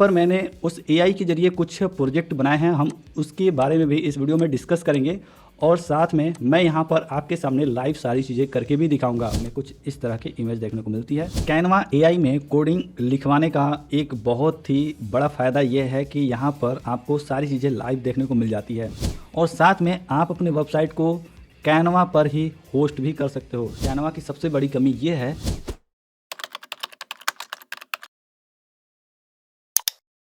पर मैंने उस एआई के ज़रिए कुछ प्रोजेक्ट बनाए हैं, हम उसके बारे में भी इस वीडियो में डिस्कस करेंगे और साथ में मैं यहाँ पर आपके सामने लाइव सारी चीज़ें करके भी दिखाऊंगा। हमें कुछ इस तरह की इमेज देखने को मिलती है। कैनवा एआई में कोडिंग लिखवाने का एक बहुत ही बड़ा फ़ायदा यह है कि यहाँ पर आपको सारी चीज़ें लाइव देखने को मिल जाती है और साथ में आप अपने वेबसाइट को कैनवा पर ही होस्ट भी कर सकते हो। कैनवा की सबसे बड़ी कमी ये है,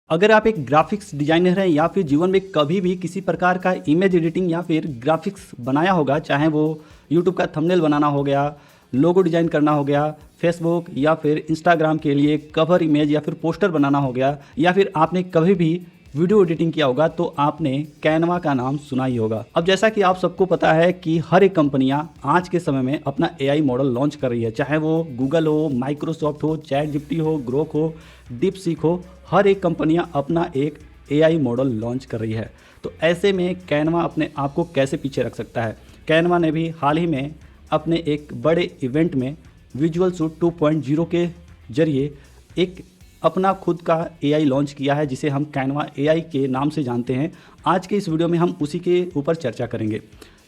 अगर आप एक ग्राफिक्स डिजाइनर हैं या फिर जीवन में कभी भी किसी प्रकार का इमेज एडिटिंग या फिर ग्राफिक्स बनाया होगा, चाहे वो यूट्यूब का थंबनेल बनाना हो गया, लोगो डिज़ाइन करना हो गया, फेसबुक या फिर इंस्टाग्राम के लिए कवर इमेज या फिर पोस्टर बनाना हो गया, या फिर आपने कभी भी वीडियो एडिटिंग किया होगा तो आपने कैनवा का नाम सुना ही होगा। अब जैसा कि आप सबको पता है कि हर एक कंपनियां आज के समय में अपना एआई मॉडल लॉन्च कर रही है, चाहे वो गूगल हो, माइक्रोसॉफ्ट हो, चैट जीपीटी हो, ग्रोक हो, डीपसीक हो, हर एक कंपनियां अपना एक एआई मॉडल लॉन्च कर रही है। तो ऐसे में कैनवा अपने आप को कैसे पीछे रख सकता है? कैनवा ने भी हाल ही में अपने एक बड़े इवेंट में विजुअल सूट 2.0 के जरिए एक अपना खुद का एआई लॉन्च किया है, जिसे हम कैनवा एआई के नाम से जानते हैं। आज के इस वीडियो में हम उसी के ऊपर चर्चा करेंगे।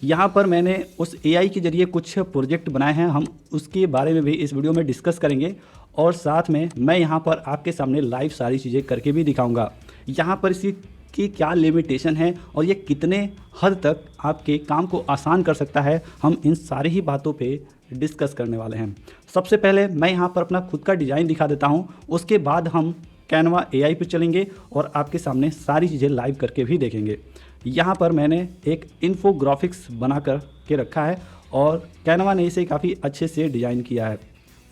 यहाँ पर मैंने उस एआई के ज़रिए कुछ प्रोजेक्ट बनाए हैं, हम उसके बारे में भी इस वीडियो में डिस्कस करेंगे और साथ में मैं यहाँ पर आपके सामने लाइव सारी चीज़ें करके भी दिखाऊंगा। यहाँ पर इसी की क्या लिमिटेशन है और ये कितने हद तक आपके काम को आसान कर सकता है, हम इन सारी ही बातों पे डिस्कस करने वाले हैं। सबसे पहले मैं यहाँ पर अपना खुद का डिज़ाइन दिखा देता हूँ, उसके बाद हम कैनवा एआई पे चलेंगे और आपके सामने सारी चीज़ें लाइव करके भी देखेंगे। यहाँ पर मैंने एक इन्फोग्राफिक्स बना कर के रखा है और कैनवा ने इसे काफ़ी अच्छे से डिज़ाइन किया है।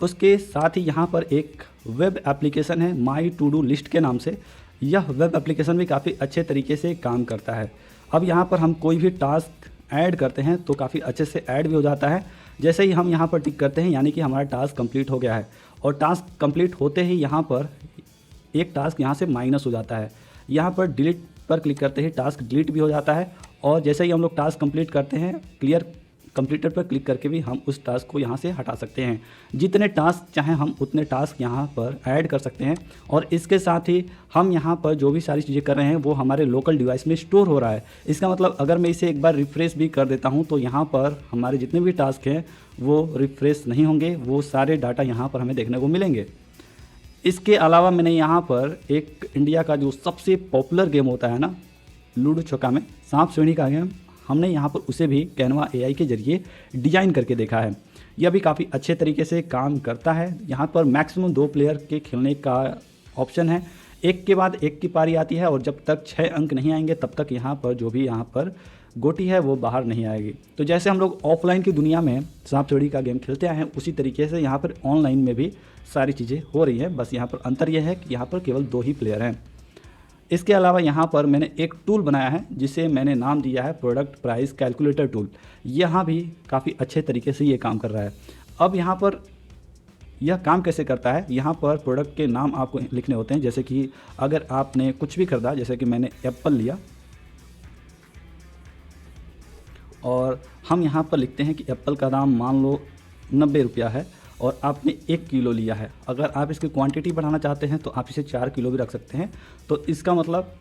उसके साथ ही यहाँ पर एक वेब एप्लीकेशन है माई टू डू लिस्ट के नाम से। यह वेब एप्लीकेशन भी काफ़ी अच्छे तरीके से काम करता है। अब यहाँ पर हम कोई भी टास्क ऐड करते हैं तो काफ़ी अच्छे से ऐड भी हो जाता है। जैसे ही हम यहाँ पर टिक करते हैं यानी कि हमारा टास्क कंप्लीट हो गया है और टास्क कंप्लीट होते ही यहाँ पर एक टास्क यहाँ से माइनस हो जाता है। यहाँ पर डिलीट पर क्लिक करते ही टास्क डिलीट भी हो जाता है और जैसे ही हम लोग टास्क कंप्लीट करते हैं क्लियर कंप्लीटेड पर क्लिक करके भी हम उस टास्क को यहाँ से हटा सकते हैं। जितने टास्क चाहें हम उतने टास्क यहाँ पर ऐड कर सकते हैं और इसके साथ ही हम यहाँ पर जो भी सारी चीज़ें कर रहे हैं वो हमारे लोकल डिवाइस में स्टोर हो रहा है। इसका मतलब अगर मैं इसे एक बार रिफ़्रेश भी कर देता हूँ तो यहाँ पर हमारे जितने भी टास्क हैं वो रिफ़्रेश नहीं होंगे, वो सारे डाटा यहाँ पर हमें देखने को मिलेंगे। इसके अलावा मैंने यहाँ पर एक इंडिया का जो सबसे पॉपुलर गेम होता है ना, लूडो छक्का में सांप सीढ़ी का गेम, हमने यहाँ पर उसे भी कैनवा एआई के ज़रिए डिज़ाइन करके देखा है। यह भी काफ़ी अच्छे तरीके से काम करता है। यहाँ पर मैक्सिमम 2 प्लेयर के खेलने का ऑप्शन है। एक के बाद एक की पारी आती है और जब तक 6 अंक नहीं आएंगे तब तक यहाँ पर जो भी यहाँ पर गोटी है वो बाहर नहीं आएगी। तो जैसे हम लोग ऑफलाइन की दुनिया में सांप सीढ़ी का गेम खेलते आए हैं, उसी तरीके से यहाँ पर ऑनलाइन में भी सारी चीज़ें हो रही हैं। बस यहाँ पर अंतर यह है कि यहाँ पर केवल 2 ही प्लेयर हैं। इसके अलावा यहाँ पर मैंने एक टूल बनाया है जिसे मैंने नाम दिया है प्रोडक्ट प्राइस कैलकुलेटर टूल। यहाँ भी काफ़ी अच्छे तरीके से ये काम कर रहा है। अब यहाँ पर यह काम कैसे करता है, यहाँ पर प्रोडक्ट के नाम आपको लिखने होते हैं। जैसे कि अगर आपने कुछ भी खरीदा, जैसे कि मैंने एप्पल लिया और हम यहाँ पर लिखते हैं कि एप्पल का दाम मान लो 90 रुपया है और आपने 1 किलो लिया है। अगर आप इसकी क्वांटिटी बढ़ाना चाहते हैं तो आप इसे 4 किलो भी रख सकते हैं। तो इसका मतलब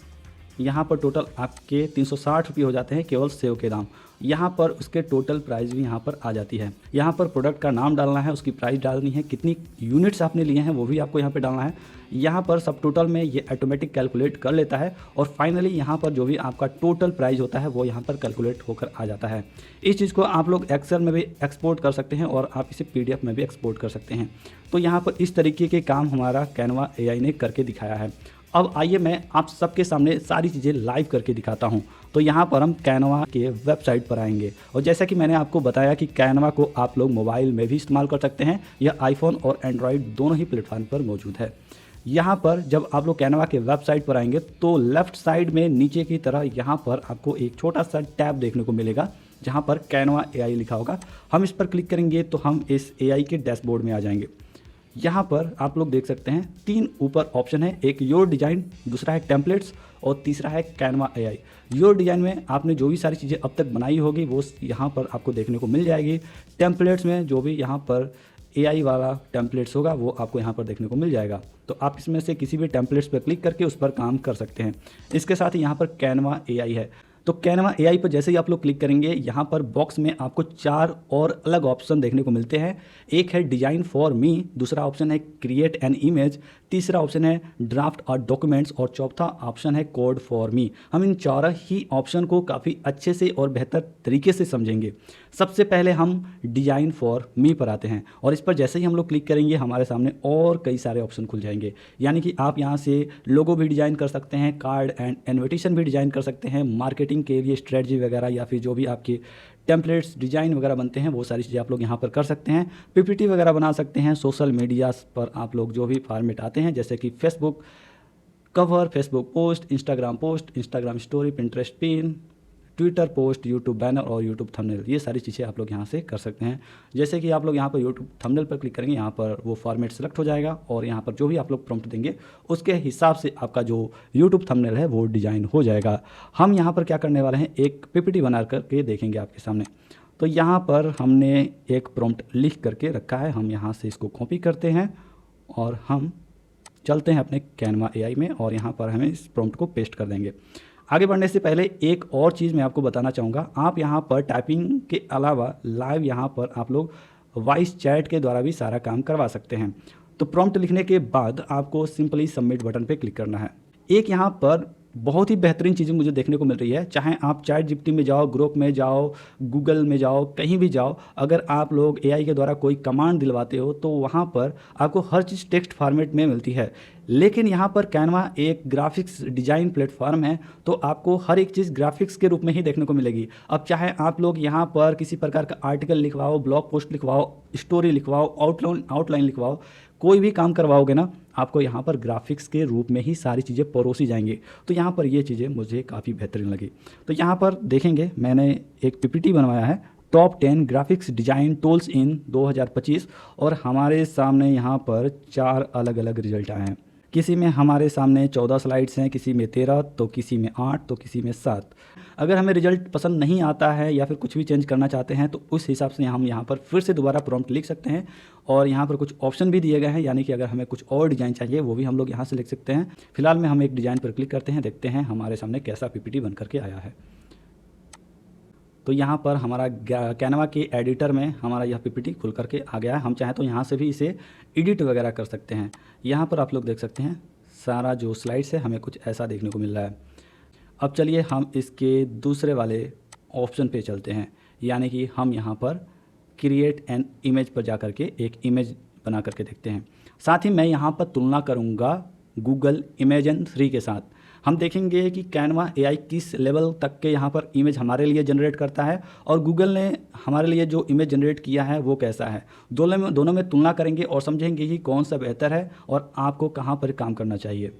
यहाँ पर टोटल आपके 360 रुपये हो जाते हैं केवल सेव के दाम। यहाँ पर उसके टोटल प्राइस भी यहाँ पर आ जाती है। यहाँ पर प्रोडक्ट का नाम डालना है, उसकी प्राइस डालनी है, कितनी यूनिट्स आपने लिए हैं वो भी आपको यहाँ पे डालना है। यहाँ पर सब टोटल में ये ऑटोमेटिक कैलकुलेट कर लेता है और फाइनली यहाँ पर जो भी आपका टोटल प्राइस होता है वो यहाँ पर कैलकुलेट होकर आ जाता है। इस चीज़ को आप लोग एक्सेल में भी एक्सपोर्ट कर सकते हैं और आप इसे PDF में भी एक्सपोर्ट कर सकते हैं। तो यहाँ पर इस तरीके के काम हमारा कैनवा एआई ने करके दिखाया है। अब आइए मैं आप सबके सामने सारी चीज़ें लाइव करके दिखाता हूं। तो यहाँ पर हम कैनवा के वेबसाइट पर आएंगे और जैसा कि मैंने आपको बताया कि कैनवा को आप लोग मोबाइल में भी इस्तेमाल कर सकते हैं। यह आईफोन और एंड्रॉयड दोनों ही प्लेटफॉर्म पर मौजूद है। यहाँ पर जब आप लोग कैनवा के वेबसाइट पर आएंगे तो लेफ़्ट साइड में नीचे की तरह यहाँ पर आपको एक छोटा सा टैब देखने को मिलेगा जहाँ पर कैनवा एआई लिखा होगा। हम इस पर क्लिक करेंगे तो हम इस एआई के डैशबोर्ड में आ जाएंगे। यहाँ पर आप लोग देख सकते हैं 3 ऊपर ऑप्शन है, एक योर डिज़ाइन, दूसरा है टेम्पलेट्स और तीसरा है कैनवा एआई। योर डिज़ाइन में आपने जो भी सारी चीज़ें अब तक बनाई होगी वो यहाँ पर आपको देखने को मिल जाएगी। टेम्पलेट्स में जो भी यहाँ पर AI वाला टेम्पलेट्स होगा वो आपको यहाँ पर देखने को मिल जाएगा। तो आप इसमें से किसी भी टेम्पलेट्स पर क्लिक करके उस पर काम कर सकते हैं। इसके साथ ही यहाँ पर कैनवा AI है। तो कैनवा AI पर जैसे ही आप लोग क्लिक करेंगे, यहाँ पर बॉक्स में आपको 4 और अलग ऑप्शन देखने को मिलते हैं। एक है डिज़ाइन फॉर मी, दूसरा ऑप्शन है क्रिएट एन इमेज, तीसरा ऑप्शन है ड्राफ्ट और डॉक्यूमेंट्स और चौथा ऑप्शन है कोड फॉर मी। हम इन चारों ही ऑप्शन को काफ़ी अच्छे से और बेहतर तरीके से समझेंगे। सबसे पहले हम डिज़ाइन फॉर मी पर आते हैं और इस पर जैसे ही हम लोग क्लिक करेंगे हमारे सामने और कई सारे ऑप्शन खुल जाएंगे। यानी कि आप यहाँ से लोगो भी डिज़ाइन कर सकते हैं, कार्ड एंड इनविटेशन भी डिज़ाइन कर सकते हैं, मार्केटिंग के लिए स्ट्रेटजी वगैरह या फिर जो भी आपके टेम्पलेट्स डिज़ाइन वगैरह बनते हैं वो सारी चीज़ें आप लोग यहाँ पर कर सकते हैं। PPT वगैरह बना सकते हैं। सोशल मीडिया पर आप लोग जो भी फॉर्मेट आते हैं जैसे कि Facebook cover, Facebook post, Instagram story, Pinterest pin, Twitter post, YouTube banner और यूट्यूब थंबनेल, ये सारी चीज़ें आप लोग यहाँ से कर सकते हैं। जैसे कि आप लोग यहाँ पर यूट्यूब थंबनेल पर क्लिक करेंगे, यहाँ पर वो फॉर्मेट सेलेक्ट हो जाएगा और यहाँ पर जो भी आप लोग प्रॉम्प्ट देंगे उसके हिसाब से आपका जो यूट्यूब थंबनेल है वो डिज़ाइन हो जाएगा। हम यहाँ पर क्या करने वाले हैं, एक PPT बना करके देखेंगे आपके सामने। तो यहाँ पर हमने एक प्रॉम्प्ट लिख करके रखा है, हम यहाँ से इसको कॉपी करते हैं और हम चलते हैं अपने कैनवा AI में और यहाँ पर हमें इस प्रॉम्प्ट को पेस्ट कर देंगे। आगे बढ़ने से पहले एक और चीज़ मैं आपको बताना चाहूँगा। आप यहाँ पर टाइपिंग के अलावा लाइव यहाँ पर आप लोग वॉइस चैट के द्वारा भी सारा काम करवा सकते हैं। तो प्रॉम्प्ट लिखने के बाद आपको सिंपली सबमिट बटन पे क्लिक करना है। एक यहाँ पर बहुत ही बेहतरीन चीज़ें मुझे देखने को मिल रही है, चाहे आप ChatGPT में जाओ, ग्रोक में जाओ, गूगल में जाओ, कहीं भी जाओ, अगर आप लोग AI के द्वारा कोई कमांड दिलवाते हो तो वहाँ पर आपको हर चीज़ टेक्स्ट फॉर्मेट में मिलती है। लेकिन यहाँ पर कैनवा एक ग्राफिक्स डिज़ाइन प्लेटफॉर्म है तो आपको हर एक चीज़ ग्राफिक्स के रूप में ही देखने को मिलेगी। अब चाहे आप लोग यहाँ पर किसी प्रकार का आर्टिकल लिखवाओ, ब्लॉग पोस्ट लिखवाओ, स्टोरी लिखवाओ, आउटलाइन लिखवाओ, कोई भी काम करवाओगे ना, आपको यहाँ पर ग्राफिक्स के रूप में ही सारी चीज़ें परोसी जाएंगी। तो यहाँ पर ये चीज़ें मुझे काफ़ी बेहतरीन लगी। तो यहाँ पर देखेंगे मैंने एक PPT बनवाया है, top 10 graphics design tools in 2025, और हमारे सामने यहाँ पर 4 अलग अलग रिजल्ट आए हैं। किसी में हमारे सामने 14 स्लाइड्स हैं, किसी में 13, तो किसी में 8, तो किसी में 7। अगर हमें रिजल्ट पसंद नहीं आता है या फिर कुछ भी चेंज करना चाहते हैं तो उस हिसाब से हम यहाँ पर फिर से दोबारा प्रॉम्प्ट लिख सकते हैं और यहाँ पर कुछ ऑप्शन भी दिए गए हैं, यानी कि अगर हमें कुछ और डिज़ाइन चाहिए वो भी हम लोग यहाँ से लिख सकते हैं। फिलहाल में हम एक डिज़ाइन पर क्लिक करते हैं, देखते हैं हमारे सामने कैसा PPT बन करके आया है। तो यहाँ पर हमारा कैनवा के एडिटर में हमारा यह PPT खुल करके आ गया है। हम चाहें तो यहाँ से भी इसे एडिट वगैरह कर सकते हैं। यहाँ पर आप लोग देख सकते हैं सारा जो स्लाइड्स है हमें कुछ ऐसा देखने को मिल रहा है। अब चलिए हम इसके दूसरे वाले ऑप्शन पे चलते हैं, यानी कि हम यहाँ पर क्रिएट एन इमेज पर जा करके एक इमेज बना करके देखते हैं। साथ ही मैं यहाँ पर तुलना करूँगा गूगल इमेजन 3 के साथ। हम देखेंगे कि कैनवा AI किस लेवल तक के यहाँ पर इमेज हमारे लिए जनरेट करता है और गूगल ने हमारे लिए जो इमेज जनरेट किया है वो कैसा है। दोनों में तुलना करेंगे और समझेंगे कि कौन सा बेहतर है और आपको कहाँ पर काम करना चाहिए।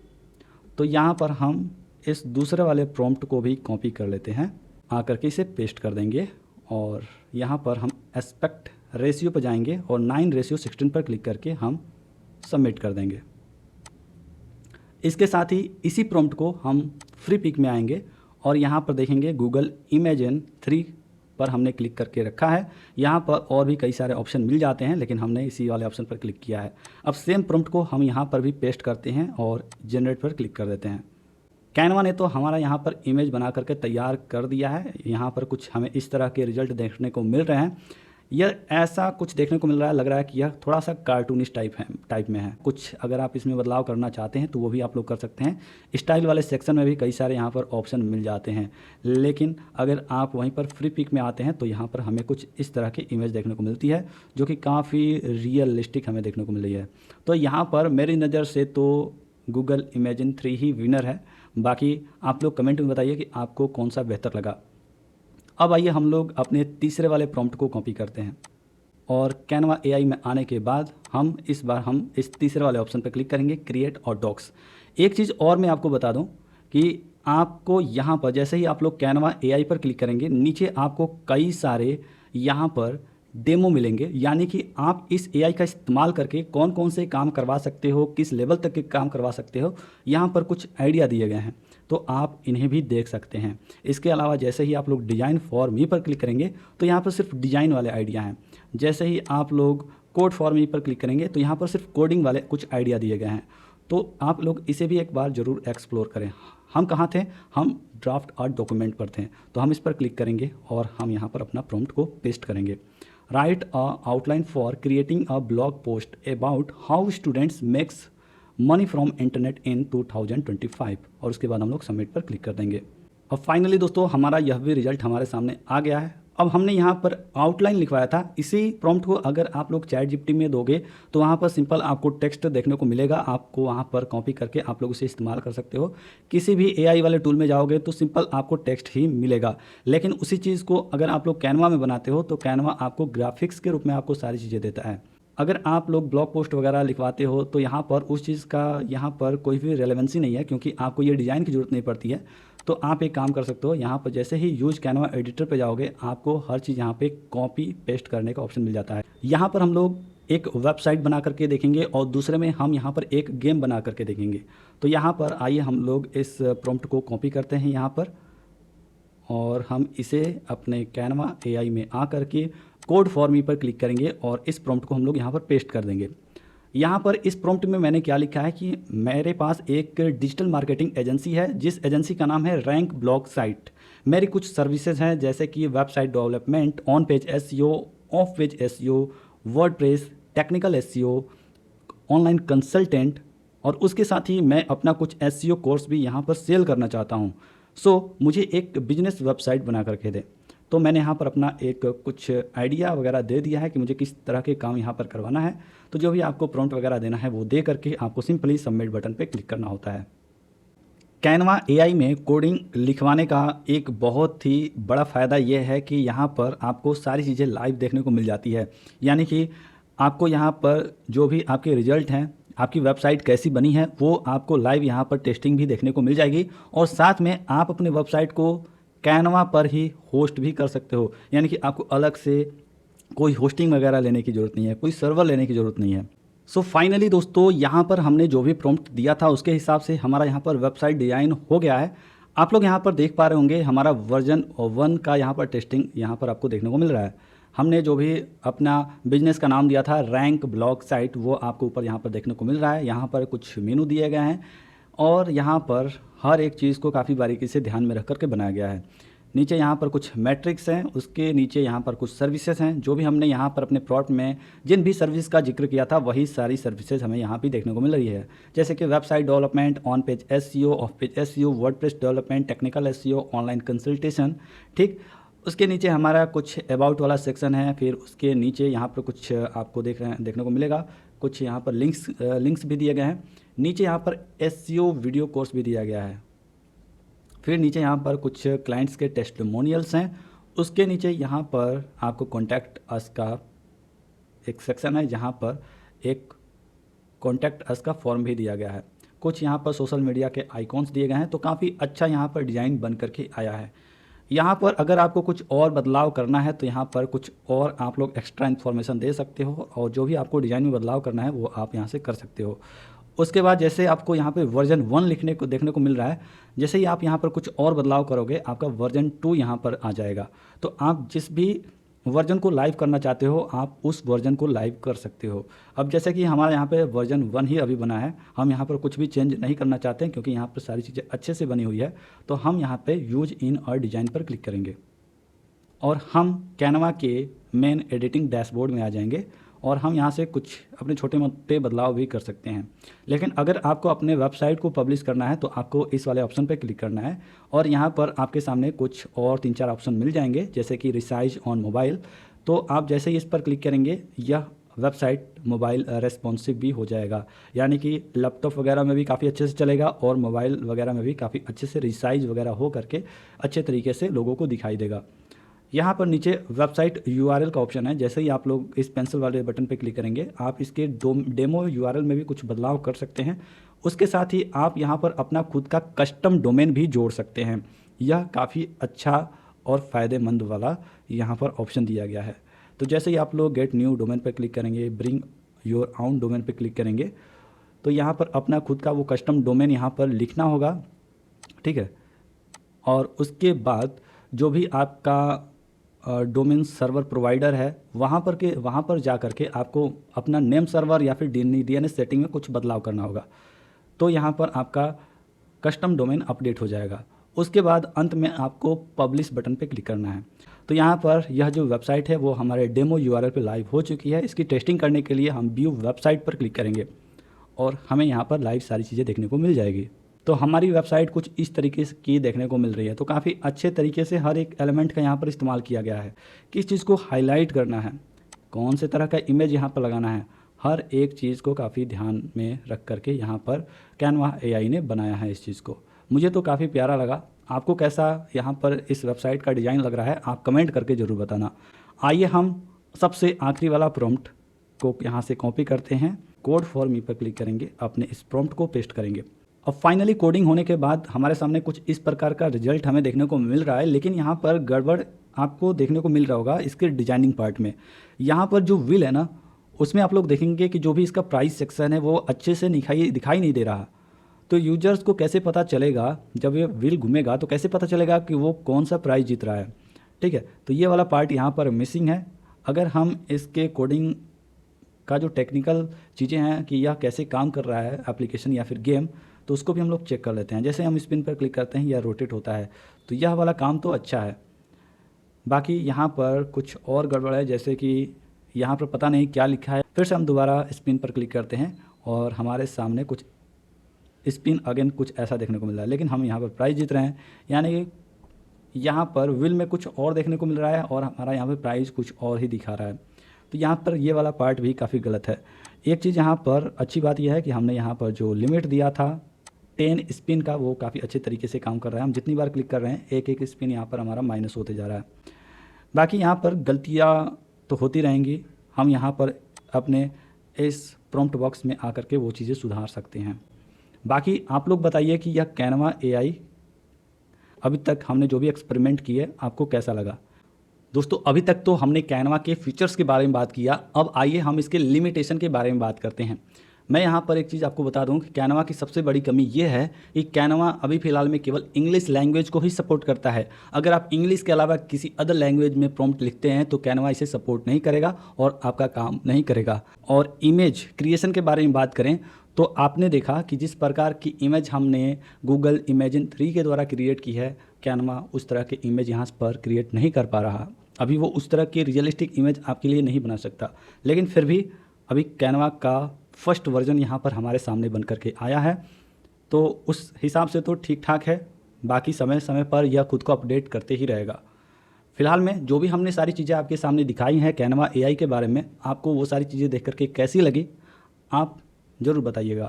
तो यहाँ पर हम इस दूसरे वाले प्रॉम्प्ट को भी कॉपी कर लेते हैं, आकर के इसे पेस्ट कर देंगे और यहाँ पर हम एस्पेक्ट रेशियो पर जाएंगे और 9:16 पर क्लिक करके हम सबमिट कर देंगे। इसके साथ ही इसी प्रॉम्प्ट को हम फ्री पिक में आएंगे और यहाँ पर देखेंगे गूगल इमेजन 3 पर हमने क्लिक करके रखा है। यहाँ पर और भी कई सारे ऑप्शन मिल जाते हैं लेकिन हमने इसी वाले ऑप्शन पर क्लिक किया है। अब सेम प्रॉम्प्ट को हम यहाँ पर भी पेस्ट करते हैं और जनरेट पर क्लिक कर देते हैं। कैनवा ने तो हमारा यहाँ पर इमेज बना करके तैयार कर दिया है। यहाँ पर कुछ हमें इस तरह के रिजल्ट देखने को मिल रहे हैं। यह ऐसा कुछ देखने को मिल रहा है, लग रहा है कि यह थोड़ा सा कार्टूनिश टाइप में है। कुछ अगर आप इसमें बदलाव करना चाहते हैं तो वो भी आप लोग कर सकते हैं। स्टाइल वाले सेक्शन में भी कई सारे यहाँ पर ऑप्शन मिल जाते हैं, लेकिन अगर आप वहीं पर फ्री पिक में आते हैं तो यहाँ पर हमें कुछ इस तरह की इमेज देखने को मिलती है जो कि काफ़ी रियलिस्टिक हमें देखने को मिल रही है। तो यहाँ पर मेरी नज़र से तो गूगल इमेजन 3 ही विनर है। बाकी आप लोग कमेंट में बताइए कि आपको कौन सा बेहतर लगा। अब आइए हम लोग अपने तीसरे वाले प्रॉम्प्ट को कॉपी करते हैं और कैनवा AI में आने के बाद इस बार हम इस तीसरे वाले ऑप्शन पर क्लिक करेंगे, क्रिएट और डॉक्स। एक चीज़ और मैं आपको बता दूं कि आपको यहाँ पर जैसे ही आप लोग कैनवा AI पर क्लिक करेंगे, नीचे आपको कई सारे यहाँ पर डेमो मिलेंगे, यानी कि आप इस AI का इस्तेमाल करके कौन कौन से काम करवा सकते हो, किस लेवल तक के काम करवा सकते हो, यहाँ पर कुछ आइडिया दिए गए हैं, तो आप इन्हें भी देख सकते हैं। इसके अलावा जैसे ही आप लोग डिज़ाइन फॉर मी पर क्लिक करेंगे तो यहाँ पर सिर्फ डिज़ाइन वाले आइडिया हैं। जैसे ही आप लोग कोड फॉर मी पर क्लिक करेंगे तो यहाँ पर सिर्फ कोडिंग वाले कुछ आइडिया दिए गए हैं, तो आप लोग इसे भी एक बार ज़रूर एक्सप्लोर करें। हम कहाँ थे, हम ड्राफ्ट आर्ट डॉक्यूमेंट पर थे, तो हम इस पर क्लिक करेंगे और हम यहाँ पर अपना प्रॉम्प्ट को पेस्ट करेंगे। Right a outline for creating a blog post about how students makes money from internet in 2025, और उसके बाद हम लोग सबमिट पर क्लिक कर देंगे। अब फाइनली दोस्तों हमारा यह भी रिजल्ट हमारे सामने आ गया है। अब हमने यहाँ पर आउटलाइन लिखवाया था, इसी प्रॉम्प्ट को अगर आप लोग चैट जीपीटी में दोगे तो वहाँ पर सिंपल आपको टेक्स्ट देखने को मिलेगा, आपको वहाँ पर कॉपी करके आप लोग उसे इस्तेमाल कर सकते हो। किसी भी एआई वाले टूल में जाओगे तो सिंपल आपको टेक्स्ट ही मिलेगा, लेकिन उसी चीज़ को अगर आप लोग कैनवा में बनाते हो तो कैनवा आपको ग्राफिक्स के रूप में आपको सारी चीज़ें देता है। अगर आप लोग ब्लॉग पोस्ट वगैरह लिखवाते हो तो यहाँ पर उस चीज़ का यहाँ पर कोई भी रेलेवेंसी नहीं है, क्योंकि आपको ये डिज़ाइन की ज़रूरत नहीं पड़ती है। तो आप एक काम कर सकते हो, यहाँ पर जैसे ही यूज कैनवा एडिटर पे जाओगे आपको हर चीज़ यहाँ पे कॉपी पेस्ट करने का ऑप्शन मिल जाता है। यहाँ पर हम लोग एक वेबसाइट बना करके देखेंगे और दूसरे में हम यहाँ पर एक गेम बना करके देखेंगे। तो यहाँ पर आइए हम लोग इस प्रॉम्प्ट को कॉपी करते हैं यहाँ पर, और हम इसे अपने कैनवा एआई में आ करके कोड फॉर मी पर क्लिक करेंगे और इस प्रॉम्प्ट को हम लोग यहाँ पर पेस्ट कर देंगे। यहाँ पर इस प्रॉम्प्ट में मैंने क्या लिखा है कि मेरे पास एक डिजिटल मार्केटिंग एजेंसी है, जिस एजेंसी का नाम है रैंक ब्लॉग साइट। मेरी कुछ सर्विसेज हैं जैसे कि website development, on page SEO, of page SEO, WordPress, technical SEO, online consultant, और उसके साथ ही मैं अपना कुछ एसईओ कोर्स भी यहाँ पर सेल करना चाहता हूँ। सो मुझे एक बिजनेस वेबसाइट बना करके दे। तो मैंने यहाँ पर अपना एक कुछ आइडिया वगैरह दे दिया है कि मुझे किस तरह के काम यहाँ पर करवाना है। तो जो भी आपको प्रॉम्प्ट वगैरह देना है वो दे करके आपको सिंपली सबमिट बटन पे क्लिक करना होता है। कैनवा एआई में कोडिंग लिखवाने का एक बहुत ही बड़ा फ़ायदा ये है कि यहाँ पर आपको सारी चीज़ें लाइव देखने को मिल जाती है। यानी कि आपको यहाँ पर जो भी आपके रिजल्ट हैं, आपकी वेबसाइट कैसी बनी है, वो आपको लाइव यहाँ पर टेस्टिंग भी देखने को मिल जाएगी, और साथ में आप अपने वेबसाइट को कैनवा पर ही होस्ट भी कर सकते हो। यानी कि आपको अलग से कोई होस्टिंग वगैरह लेने की ज़रूरत नहीं है, कोई सर्वर लेने की ज़रूरत नहीं है। सो फाइनली दोस्तों यहाँ पर हमने जो भी प्रॉम्प्ट दिया था उसके हिसाब से हमारा यहाँ पर वेबसाइट डिज़ाइन हो गया है। आप लोग यहाँ पर देख पा रहे होंगे हमारा वर्जन 1 का यहाँ पर टेस्टिंग यहाँ पर आपको देखने को मिल रहा है। हमने जो भी अपना बिजनेस का नाम दिया था रैंक ब्लॉग साइट, वो आपको ऊपर यहाँ पर देखने को मिल रहा है। यहाँ पर कुछ मेनू दिए गए हैं और यहाँ पर हर एक चीज़ को काफ़ी बारीकी से ध्यान में रख करके बनाया गया है। नीचे यहाँ पर कुछ मैट्रिक्स हैं, उसके नीचे यहाँ पर कुछ सर्विसेज हैं। जो भी हमने यहाँ पर अपने प्लॉट में जिन भी सर्विस का जिक्र किया था वही सारी सर्विसेज हमें यहाँ भी देखने को मिल रही है, जैसे कि website development, on page SEO, of page SEO, WordPress development, technical SEO, online consultation. ठीक, उसके नीचे हमारा कुछ अबाउट वाला सेक्शन है। फिर उसके नीचे यहाँ पर कुछ आपको देखने को मिलेगा, कुछ यहाँ पर लिंक्स भी दिए गए हैं। नीचे यहाँ पर एसईओ वीडियो कोर्स भी दिया गया है। फिर नीचे यहाँ पर कुछ क्लाइंट्स के टेस्टिमोनियल्स हैं। उसके नीचे यहाँ पर आपको कॉन्टैक्ट अस का एक सेक्शन है, जहाँ पर एक कॉन्टैक्ट अस का फॉर्म भी दिया गया है। कुछ यहाँ पर सोशल मीडिया के आइकॉन्स दिए गए हैं। तो काफ़ी अच्छा यहाँ पर डिज़ाइन बन करके आया है। यहाँ पर अगर आपको कुछ और बदलाव करना है तो यहाँ पर कुछ और आप लोग एक्स्ट्रा इन्फॉर्मेशन दे सकते हो, और जो भी आपको डिज़ाइन में बदलाव करना है वो आप यहाँ से कर सकते हो। उसके बाद जैसे आपको यहाँ पे वर्जन 1 देखने को मिल रहा है, जैसे ही आप यहाँ पर कुछ और बदलाव करोगे आपका वर्जन 2 यहाँ पर आ जाएगा। तो आप जिस भी वर्जन को लाइव करना चाहते हो आप उस वर्जन को लाइव कर सकते हो। अब जैसे कि हमारा यहाँ पे वर्जन 1 ही अभी बना है, हम यहाँ पर कुछ भी चेंज नहीं करना चाहते हैं क्योंकि यहाँ पर सारी चीज़ें अच्छे से बनी हुई है। तो हम यहाँ पे यूज इन और डिज़ाइन पर क्लिक करेंगे और हम कैनवा के मेन एडिटिंग डैशबोर्ड में आ जाएंगे और हम यहाँ से कुछ अपने छोटे मोटे बदलाव भी कर सकते हैं। लेकिन अगर आपको अपने वेबसाइट को पब्लिश करना है तो आपको इस वाले ऑप्शन पर क्लिक करना है और यहाँ पर आपके सामने कुछ और 3-4 ऑप्शन मिल जाएंगे, जैसे कि रिसाइज ऑन मोबाइल। तो आप जैसे ही इस पर क्लिक करेंगे यह वेबसाइट मोबाइल रेस्पॉन्सिव भी हो जाएगा, यानी कि लैपटॉप वगैरह में भी काफ़ी अच्छे से चलेगा और मोबाइल वगैरह में भी काफ़ी अच्छे से रिसाइज वगैरह हो करके अच्छे तरीके से लोगों को दिखाई देगा। यहाँ पर नीचे वेबसाइट URL का ऑप्शन है। जैसे ही आप लोग इस पेंसिल वाले बटन पर क्लिक करेंगे आप इसके डेमो URL में भी कुछ बदलाव कर सकते हैं। उसके साथ ही आप यहाँ पर अपना खुद का कस्टम डोमेन भी जोड़ सकते हैं। यह काफ़ी अच्छा और फ़ायदेमंद वाला यहाँ पर ऑप्शन दिया गया है। तो जैसे ही आप लोग गेट न्यू डोमेन पर क्लिक करेंगे, ब्रिंग योर ओन डोमेन पर क्लिक करेंगे तो यहाँ पर अपना खुद का वो कस्टम डोमेन यहाँ पर लिखना होगा, ठीक है। और उसके बाद जो भी आपका डोमेन सर्वर प्रोवाइडर है वहाँ पर जा कर के आपको अपना नेम सर्वर या फिर डीएनएस सेटिंग में कुछ बदलाव करना होगा। तो यहाँ पर आपका कस्टम डोमेन अपडेट हो जाएगा। उसके बाद अंत में आपको पब्लिश बटन पे क्लिक करना है। तो यहाँ पर यह जो वेबसाइट है वो हमारे डेमो यूआरएल पे लाइव हो चुकी है। इसकी टेस्टिंग करने के लिए हम व्यू वेबसाइट पर क्लिक करेंगे और हमें यहाँ पर लाइव सारी चीज़ें देखने को मिल जाएगी। तो हमारी वेबसाइट कुछ इस तरीके से की देखने को मिल रही है। तो काफ़ी अच्छे तरीके से हर एक एलिमेंट का यहाँ पर इस्तेमाल किया गया है। किस चीज़ को हाईलाइट करना है, कौन से तरह का इमेज यहाँ पर लगाना है, हर एक चीज़ को काफ़ी ध्यान में रख करके यहाँ पर कैनवा एआई ने बनाया है इस चीज़ को। मुझे तो काफ़ी प्यारा लगा। आपको कैसा यहाँ पर इस वेबसाइट का डिज़ाइन लग रहा है आप कमेंट करके ज़रूर बताना। आइए हम सबसे आखिरी वाला प्रॉम्प्ट को यहाँ से कॉपी करते हैं, कोड फॉर मी पर क्लिक करेंगे, अपने इस प्रॉम्प्ट को पेस्ट करेंगे। अब फाइनली कोडिंग होने के बाद हमारे सामने कुछ इस प्रकार का रिजल्ट हमें देखने को मिल रहा है। लेकिन यहाँ पर गड़बड़ आपको देखने को मिल रहा होगा इसके डिजाइनिंग पार्ट में। यहाँ पर जो व्हील है ना, उसमें आप लोग देखेंगे कि जो भी इसका प्राइस सेक्शन है वो अच्छे से दिखाई नहीं दे रहा। तो यूजर्स को कैसे पता चलेगा, जब ये व्हील घूमेगा तो कैसे पता चलेगा कि वो कौन सा प्राइस जीत रहा है। ठीक है, तो ये वाला पार्ट यहाँ पर मिसिंग है। अगर हम इसके कोडिंग का जो टेक्निकल चीज़ें हैं कि यह कैसे काम कर रहा है एप्लीकेशन या फिर गेम, तो उसको भी हम लोग चेक कर लेते हैं। जैसे हम स्पिन पर क्लिक करते हैं या रोटेट होता है, तो यह वाला काम तो अच्छा है। बाकी यहाँ पर कुछ और गड़बड़ है, जैसे कि यहाँ पर पता नहीं क्या लिखा है। फिर से हम दोबारा स्पिन पर क्लिक करते हैं और हमारे सामने कुछ स्पिन अगेन कुछ ऐसा देखने को मिल रहा है। लेकिन हम यहाँ पर प्राइस जीत रहे हैं, यानी कि यहाँ पर व्हील में कुछ और देखने को मिल रहा है और हमारा यहाँ पर प्राइस कुछ और ही दिखा रहा है। तो यहाँ पर ये वाला पार्ट भी काफ़ी गलत है। एक चीज़ यहाँ पर अच्छी बात यह है कि हमने यहाँ पर जो लिमिट दिया था 10 स्पिन का, वो काफ़ी अच्छे तरीके से काम कर रहा है। हम जितनी बार क्लिक कर रहे हैं एक एक स्पिन यहाँ पर हमारा माइनस होते जा रहा है। बाकी यहाँ पर गलतियाँ तो होती रहेंगी, हम यहाँ पर अपने इस प्रॉम्प्ट बॉक्स में आकर के वो चीज़ें सुधार सकते हैं। बाकी आप लोग बताइए कि यह कैनवा एआई अभी तक हमने जो भी एक्सपेरिमेंट किए आपको कैसा लगा। दोस्तों अभी तक तो हमने कैनवा के फीचर्स के बारे में बात किया, अब आइए हम इसके लिमिटेशन के बारे में बात करते हैं। मैं यहाँ पर एक चीज़ आपको बता दूँ कि कैनवा की सबसे बड़ी कमी ये है कि कैनवा अभी फ़िलहाल में केवल इंग्लिश लैंग्वेज को ही सपोर्ट करता है। अगर आप इंग्लिश के अलावा किसी अदर लैंग्वेज में प्रॉम्प्ट लिखते हैं तो कैनवा इसे सपोर्ट नहीं करेगा और आपका काम नहीं करेगा। और इमेज क्रिएशन के बारे में बात करें तो आपने देखा कि जिस प्रकार की इमेज हमने गूगल इमेजिन 3 के द्वारा क्रिएट की है, कैनवा उस तरह के इमेज यहाँ पर क्रिएट नहीं कर पा रहा। अभी वो उस तरह की रियलिस्टिक इमेज आपके लिए नहीं बना सकता। लेकिन फिर भी अभी कैनवा का फर्स्ट वर्जन यहाँ पर हमारे सामने बन करके आया है, तो उस हिसाब से तो ठीक ठाक है। बाकी समय समय पर यह खुद को अपडेट करते ही रहेगा। फिलहाल में जो भी हमने सारी चीज़ें आपके सामने दिखाई हैं कैनवा एआई के बारे में, आपको वो सारी चीज़ें देख करके कैसी लगी आप ज़रूर बताइएगा।